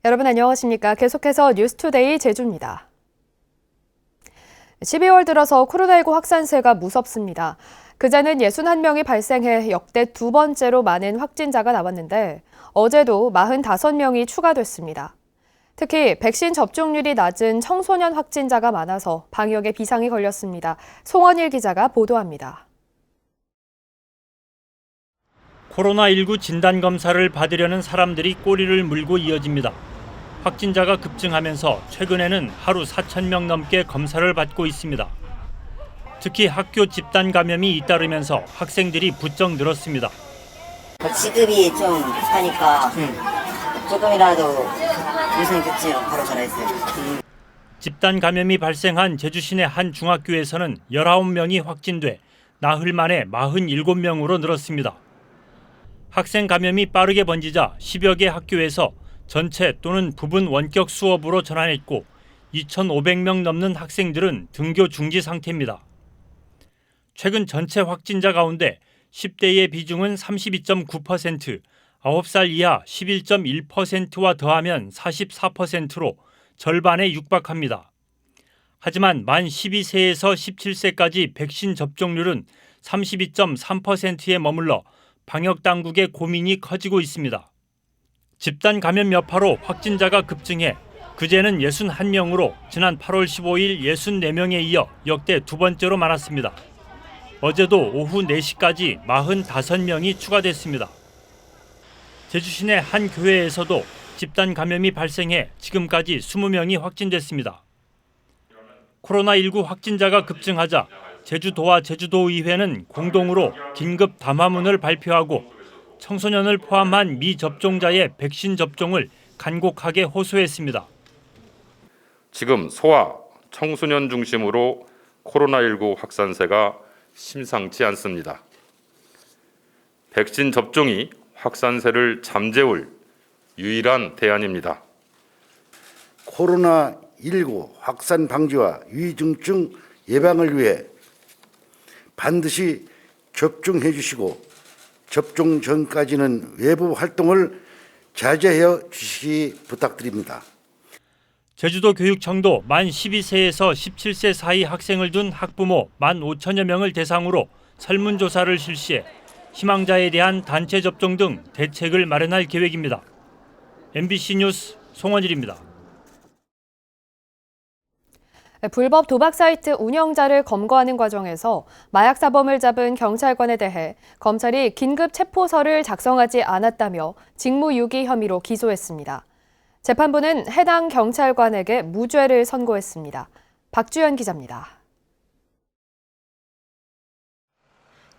여러분 안녕하십니까? 계속해서 뉴스투데이 제주입니다. 12월 들어서 코로나19 확산세가 무섭습니다. 그제는 61명이 발생해 역대 두 번째로 많은 확진자가 나왔는데 어제도 45명이 추가됐습니다. 특히 백신 접종률이 낮은 청소년 확진자가 많아서 방역에 비상이 걸렸습니다. 송원일 기자가 보도합니다. 코로나19 진단검사를 받으려는 사람들이 꼬리를 물고 이어집니다. 확진자가 급증하면서 최근에는 하루 4,000명 넘게 검사를 받고 있습니다. 특히 학교 집단 감염이 잇따르면서 학생들이 부쩍 늘었습니다. 지급이 좀 하니까 조금이라도 유선 급증 바로 전화했어요. 집단 감염이 발생한 제주 시내 한 중학교에서는 19명이 확진돼 나흘 만에 47명으로 늘었습니다. 학생 감염이 빠르게 번지자 10여 개 학교에서 전체 또는 부분 원격 수업으로 전환했고 2,500명 넘는 학생들은 등교 중지 상태입니다. 최근 전체 확진자 가운데 10대의 비중은 32.9%, 9살 이하 11.1%와 더하면 44%로 절반에 육박합니다. 하지만 만 12세에서 17세까지 백신 접종률은 32.3%에 머물러 방역당국의 고민이 커지고 있습니다. 집단 감염 여파로 확진자가 급증해 그제는 61명으로 지난 8월 15일 64명에 이어 역대 두 번째로 많았습니다. 어제도 오후 4시까지 45명이 추가됐습니다. 제주 시내 한 교회에서도 집단 감염이 발생해 지금까지 20명이 확진됐습니다. 코로나19 확진자가 급증하자 제주도와 제주도의회는 공동으로 긴급 담화문을 발표하고 청소년을 포함한 미접종자의 백신 접종을 간곡하게 호소했습니다. 지금 소아, 청소년 중심으로 코로나19 확산세가 심상치 않습니다. 백신 접종이 확산세를 잠재울 유일한 대안입니다. 코로나19 확산 방지와 위중증 예방을 위해 반드시 접종해 주시고 접종 전까지는 외부 활동을 자제해 주시기 부탁드립니다. 제주도 교육청도 만 12세에서 17세 사이 학생을 둔 학부모 15,000여 명을 대상으로 설문조사를 실시해 희망자에 대한 단체 접종 등 대책을 마련할 계획입니다. MBC 뉴스 송원일입니다. 불법 도박 사이트 운영자를 검거하는 과정에서 마약 사범을 잡은 경찰관에 대해 검찰이 긴급 체포서를 작성하지 않았다며 직무유기 혐의로 기소했습니다. 재판부는 해당 경찰관에게 무죄를 선고했습니다. 박주연 기자입니다.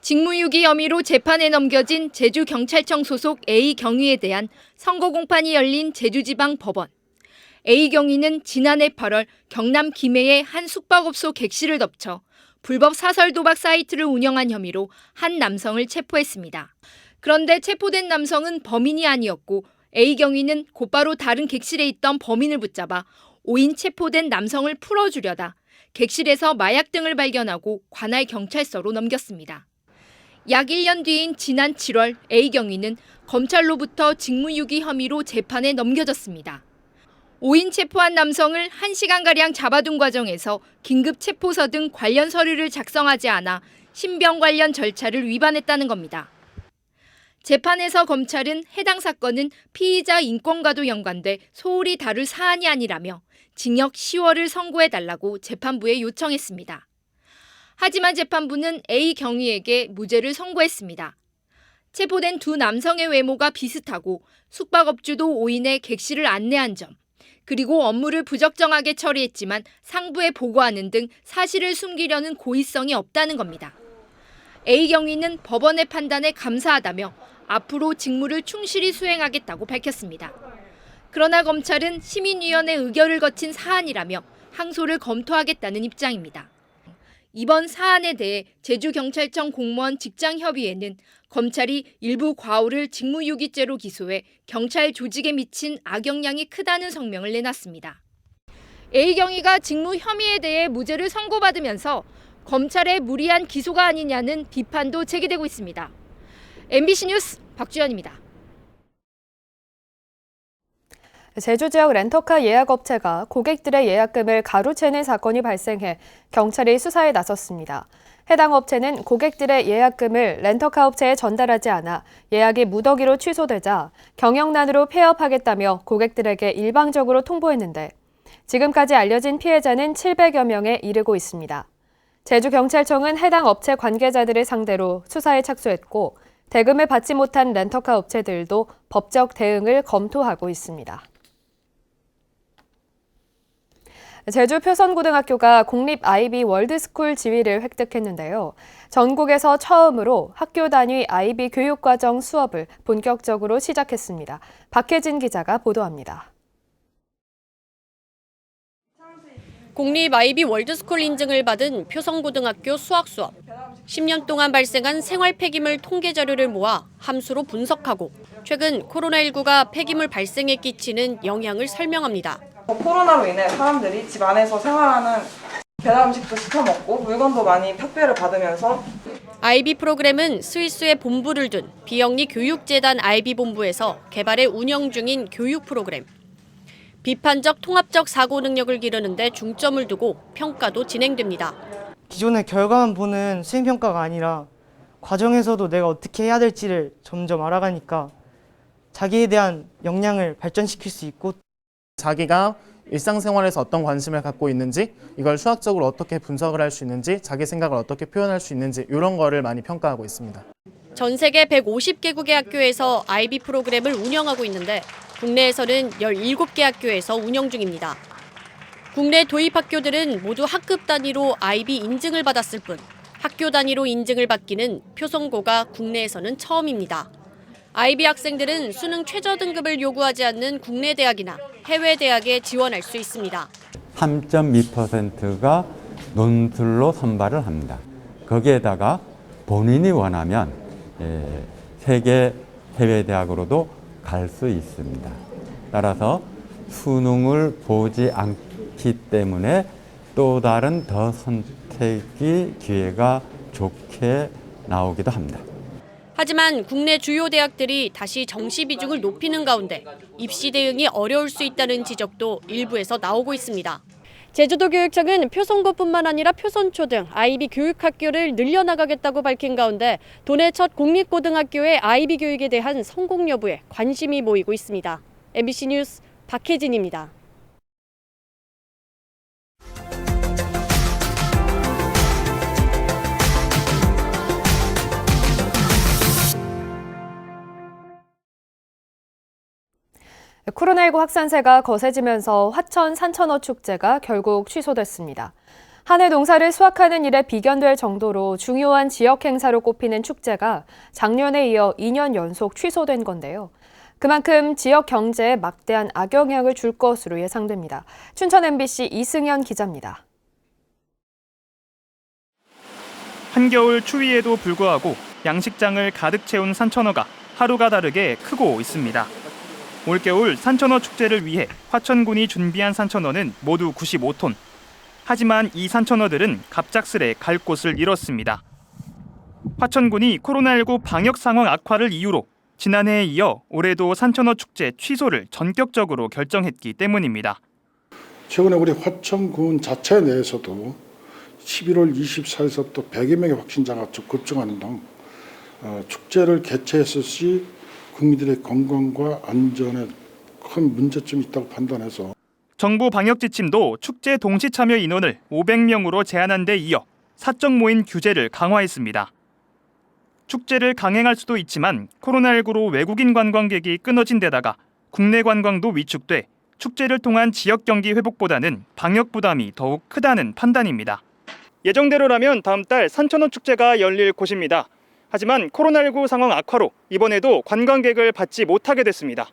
직무유기 혐의로 재판에 넘겨진 제주경찰청 소속 A 경위에 대한 선고 공판이 열린 제주지방법원. A 경위는 지난해 8월 경남 김해의 한 숙박업소 객실을 덮쳐 불법 사설 도박 사이트를 운영한 혐의로 한 남성을 체포했습니다. 그런데 체포된 남성은 범인이 아니었고 A 경위는 곧바로 다른 객실에 있던 범인을 붙잡아 오인 체포된 남성을 풀어주려다 객실에서 마약 등을 발견하고 관할 경찰서로 넘겼습니다. 약 1년 뒤인 지난 7월 A 경위는 검찰로부터 직무유기 혐의로 재판에 넘겨졌습니다. 오인 체포한 남성을 1시간가량 잡아둔 과정에서 긴급 체포서 등 관련 서류를 작성하지 않아 신병 관련 절차를 위반했다는 겁니다. 재판에서 검찰은 해당 사건은 피의자 인권과도 연관돼 소홀히 다룰 사안이 아니라며 징역 10월을 선고해달라고 재판부에 요청했습니다. 하지만 재판부는 A 경위에게 무죄를 선고했습니다. 체포된 두 남성의 외모가 비슷하고 숙박업주도 오인의 객실을 안내한 점, 그리고 업무를 부적정하게 처리했지만 상부에 보고하는 등 사실을 숨기려는 고의성이 없다는 겁니다. A 경위는 법원의 판단에 감사하다며 앞으로 직무를 충실히 수행하겠다고 밝혔습니다. 그러나 검찰은 시민위원회 의결을 거친 사안이라며 항소를 검토하겠다는 입장입니다. 이번 사안에 대해 제주경찰청 공무원 직장협의회는 검찰이 일부 과오를 직무유기죄로 기소해 경찰 조직에 미친 악영향이 크다는 성명을 내놨습니다. A 경위가 직무 혐의에 대해 무죄를 선고받으면서 검찰의 무리한 기소가 아니냐는 비판도 제기되고 있습니다. MBC 뉴스 박주연입니다. 제주 지역 렌터카 예약업체가 고객들의 예약금을 가로채는 사건이 발생해 경찰이 수사에 나섰습니다. 해당 업체는 고객들의 예약금을 렌터카 업체에 전달하지 않아 예약이 무더기로 취소되자 경영난으로 폐업하겠다며 고객들에게 일방적으로 통보했는데 지금까지 알려진 피해자는 700여 명에 이르고 있습니다. 제주경찰청은 해당 업체 관계자들을 상대로 수사에 착수했고 대금을 받지 못한 렌터카 업체들도 법적 대응을 검토하고 있습니다. 제주 표선고등학교가 공립 아이비 월드스쿨 지위를 획득했는데요. 전국에서 처음으로 학교 단위 아이비 교육과정 수업을 본격적으로 시작했습니다. 박혜진 기자가 보도합니다. 공립 아이비 월드스쿨 인증을 받은 표성고등학교 수학 수업. 10년 동안 발생한 생활 폐기물 통계 자료를 모아 함수로 분석하고 최근 코로나19가 폐기물 발생에 끼치는 영향을 설명합니다. 코로나로 인해 사람들이 집 안에서 생활하는 배달 음식도 시켜 먹고 물건도 많이 택배를 받으면서 아이비 프로그램은 스위스에 본부를 둔 비영리 교육재단 아이비 본부에서 개발해 운영 중인 교육 프로그램. 비판적 통합적 사고 능력을 기르는 데 중점을 두고 평가도 진행됩니다. 기존의 결과만 보는 수행평가가 아니라 과정에서도 내가 어떻게 해야 될지를 점점 알아가니까 자기에 대한 역량을 발전시킬 수 있고 자기가 일상생활에서 어떤 관심을 갖고 있는지 이걸 수학적으로 어떻게 분석을 할 수 있는지 자기 생각을 어떻게 표현할 수 있는지 이런 거를 많이 평가하고 있습니다. 전 세계 150개국의 학교에서 아이비 프로그램을 운영하고 있는데 국내에서는 17개 학교에서 운영 중입니다. 국내 도입 학교들은 모두 학급 단위로 아이비 인증을 받았을 뿐 학교 단위로 인증을 받기는 표성고가 국내에서는 처음입니다. 아이비 학생들은 수능 최저 등급을 요구하지 않는 국내 대학이나 해외 대학에 지원할 수 있습니다. 3.2%가 논술로 선발을 합니다. 거기에다가 본인이 원하면 세계 해외 대학으로도 갈 수 있습니다. 따라서 수능을 보지 않기 때문에 또 다른 더 선택의 기회가 좋게 나오기도 합니다. 하지만 국내 주요 대학들이 다시 정시 비중을 높이는 가운데 입시 대응이 어려울 수 있다는 지적도 일부에서 나오고 있습니다. 제주도교육청은 표성고뿐만 아니라 표선초 등 아이비 교육학교를 늘려나가겠다고 밝힌 가운데 도내 첫 공립고등학교의 아이비 교육에 대한 성공 여부에 관심이 모이고 있습니다. MBC 뉴스 박혜진입니다. 코로나19 확산세가 거세지면서 화천 산천어 축제가 결국 취소됐습니다. 한 해 농사를 수확하는 일에 비견될 정도로 중요한 지역 행사로 꼽히는 축제가 작년에 이어 2년 연속 취소된 건데요. 그만큼 지역 경제에 막대한 악영향을 줄 것으로 예상됩니다. 춘천 MBC 이승현 기자입니다. 한겨울 추위에도 불구하고 양식장을 가득 채운 산천어가 하루가 다르게 크고 있습니다. 올겨울 산천어 축제를 위해 화천군이 준비한 산천어는 모두 95톤. 하지만 이 산천어들은 갑작스레 갈 곳을 잃었습니다. 화천군이 코로나19 방역 상황 악화를 이유로 지난해에 이어 올해도 산천어 축제 취소를 전격적으로 결정했기 때문입니다. 최근에 우리 화천군 자체 내에서도 11월 24일서부터 100여 명의 확진자가 급증하는 등 축제를 개최했을 시 국민들의 건강과 안전에 큰 문제점이 있다고 판단해서 정부 방역 지침도 축제 동시 참여 인원을 500명으로 제한한 데 이어 사적 모임 규제를 강화했습니다. 축제를 강행할 수도 있지만 코로나19로 외국인 관광객이 끊어진 데다가 국내 관광도 위축돼 축제를 통한 지역 경기 회복보다는 방역 부담이 더욱 크다는 판단입니다. 예정대로라면 다음 달 산천어 축제가 열릴 곳입니다. 하지만 코로나19 상황 악화로 이번에도 관광객을 받지 못하게 됐습니다.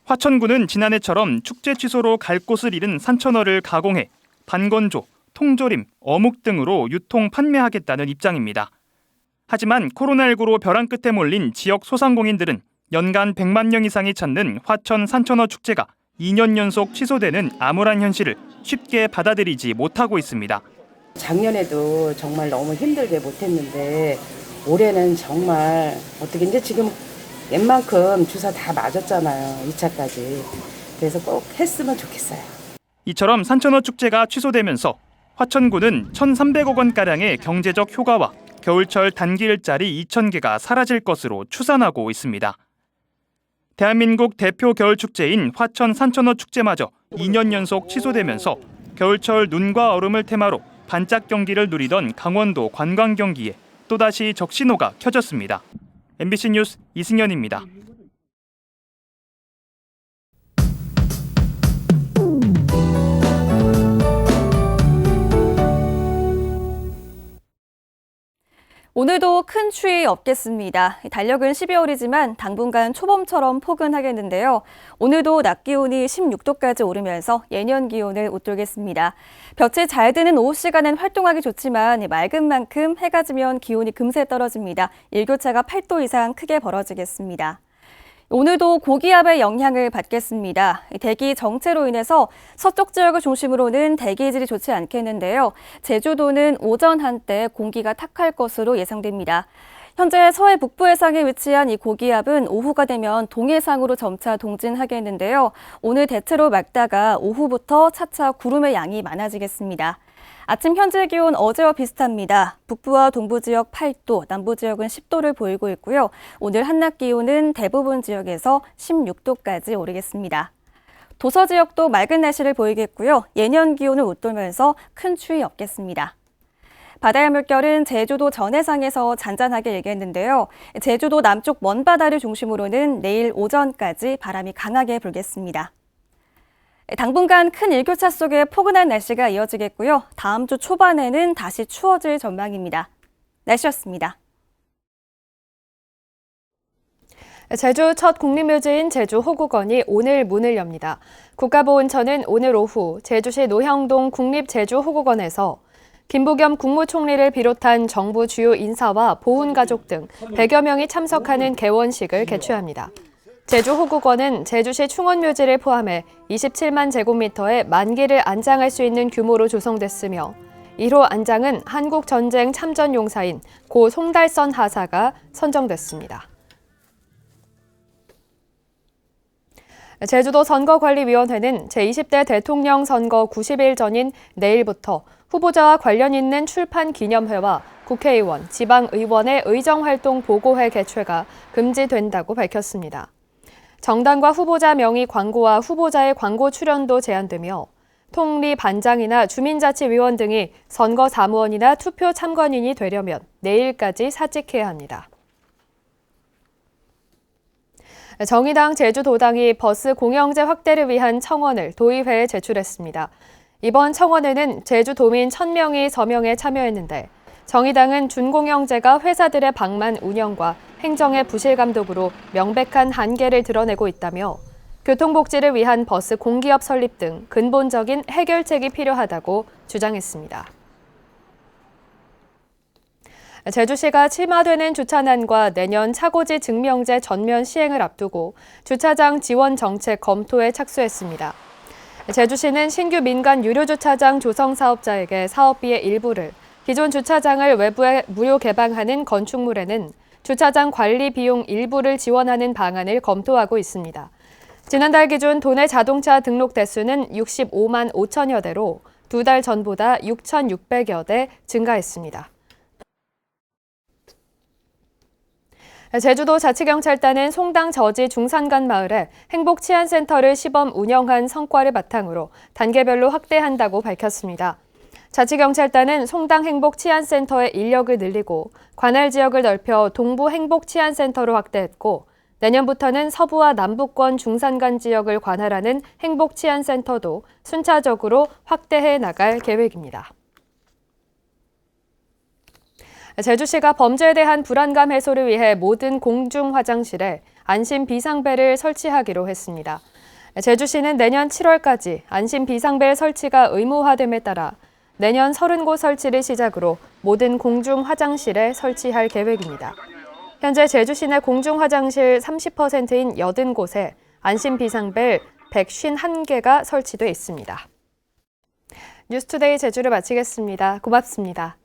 화천군은 지난해처럼 축제 취소로 갈 곳을 잃은 산천어를 가공해 반건조, 통조림, 어묵 등으로 유통 판매하겠다는 입장입니다. 하지만 코로나19로 벼랑 끝에 몰린 지역 소상공인들은 연간 100만 명 이상이 찾는 화천 산천어 축제가 2년 연속 취소되는 암울한 현실을 쉽게 받아들이지 못하고 있습니다. 작년에도 정말 너무 힘들게 못했는데 올해는 정말 어떻게 이제 지금 웬만큼 주사 다 맞았잖아요. 2차까지. 그래서 꼭 했으면 좋겠어요. 이처럼 산천어 축제가 취소되면서 화천군은 1,300억 원가량의 경제적 효과와 겨울철 단기 일자리 2,000개가 사라질 것으로 추산하고 있습니다. 대한민국 대표 겨울축제인 화천 산천어 축제마저 2년 연속 취소되면서 겨울철 눈과 얼음을 테마로 반짝 경기를 누리던 강원도 관광 경기에 또다시 적신호가 켜졌습니다. MBC 뉴스 이승현입니다. 오늘도 큰 추위 없겠습니다. 달력은 12월이지만 당분간 초봄처럼 포근하겠는데요. 오늘도 낮 기온이 16도까지 오르면서 예년 기온을 웃돌겠습니다. 볕이 잘 드는 오후 시간엔 활동하기 좋지만 맑은 만큼 해가 지면 기온이 금세 떨어집니다. 일교차가 8도 이상 크게 벌어지겠습니다. 오늘도 고기압의 영향을 받겠습니다. 대기 정체로 인해서 서쪽 지역을 중심으로는 대기질이 좋지 않겠는데요. 제주도는 오전 한때 공기가 탁할 것으로 예상됩니다. 현재 서해 북부 해상에 위치한 이 고기압은 오후가 되면 동해상으로 점차 동진하겠는데요. 오늘 대체로 맑다가 오후부터 차차 구름의 양이 많아지겠습니다. 아침 현재 기온 어제와 비슷합니다. 북부와 동부 지역 8도, 남부 지역은 10도를 보이고 있고요. 오늘 한낮 기온은 대부분 지역에서 16도까지 오르겠습니다. 도서 지역도 맑은 날씨를 보이겠고요. 예년 기온을 웃돌면서 큰 추위 없겠습니다. 바다의 물결은 제주도 전해상에서 잔잔하게 일겠는데요. 제주도 남쪽 먼바다를 중심으로는 내일 오전까지 바람이 강하게 불겠습니다. 당분간 큰 일교차 속에 포근한 날씨가 이어지겠고요. 다음 주 초반에는 다시 추워질 전망입니다. 날씨였습니다. 제주 첫 국립묘지인 제주 호국원이 오늘 문을 엽니다. 국가보훈처는 오늘 오후 제주시 노형동 국립제주호국원에서 김부겸 국무총리를 비롯한 정부 주요 인사와 보훈가족 등 100여 명이 참석하는 개원식을 개최합니다. 제주호국원은 제주시 충원묘지를 포함해 27만 제곱미터의 만기를 안장할 수 있는 규모로 조성됐으며 1호 안장은 한국전쟁 참전용사인 고 송달선 하사가 선정됐습니다. 제주도 선거관리위원회는 제20대 대통령 선거 90일 전인 내일부터 후보자와 관련 있는 출판 기념회와 국회의원, 지방의원의 의정활동 보고회 개최가 금지된다고 밝혔습니다. 정당과 후보자 명의 광고와 후보자의 광고 출연도 제한되며 통리 반장이나 주민자치위원 등이 선거 사무원이나 투표 참관인이 되려면 내일까지 사직해야 합니다. 정의당 제주도당이 버스 공영제 확대를 위한 청원을 도의회에 제출했습니다. 이번 청원에는 제주도민 1,000명이 서명에 참여했는데 정의당은 준공영제가 회사들의 방만 운영과 행정의 부실 감독으로 명백한 한계를 드러내고 있다며 교통복지를 위한 버스 공기업 설립 등 근본적인 해결책이 필요하다고 주장했습니다. 제주시가 심화되는 주차난과 내년 차고지 증명제 전면 시행을 앞두고 주차장 지원 정책 검토에 착수했습니다. 제주시는 신규 민간 유료주차장 조성 사업자에게 사업비의 일부를, 기존 주차장을 외부에 무료 개방하는 건축물에는 주차장 관리 비용 일부를 지원하는 방안을 검토하고 있습니다. 지난달 기준 도내 자동차 등록 대수는 65만 5천여 대로 2달 전보다 6,600여 대 증가했습니다. 제주도 자치경찰단은 송당 저지 중산간 마을에 행복치안센터를 시범 운영한 성과를 바탕으로 단계별로 확대한다고 밝혔습니다. 자치경찰단은 송당 행복치안센터의 인력을 늘리고 관할 지역을 넓혀 동부 행복치안센터로 확대했고 내년부터는 서부와 남부권 중산간 지역을 관할하는 행복치안센터도 순차적으로 확대해 나갈 계획입니다. 제주시가 범죄에 대한 불안감 해소를 위해 모든 공중 화장실에 안심 비상벨을 설치하기로 했습니다. 제주시는 내년 7월까지 안심 비상벨 설치가 의무화됨에 따라 내년 30곳 설치를 시작으로 모든 공중 화장실에 설치할 계획입니다. 현재 제주시 내 공중 화장실 30%인 80곳에 안심 비상벨 151개가 설치돼 있습니다. 뉴스투데이 제주를 마치겠습니다. 고맙습니다.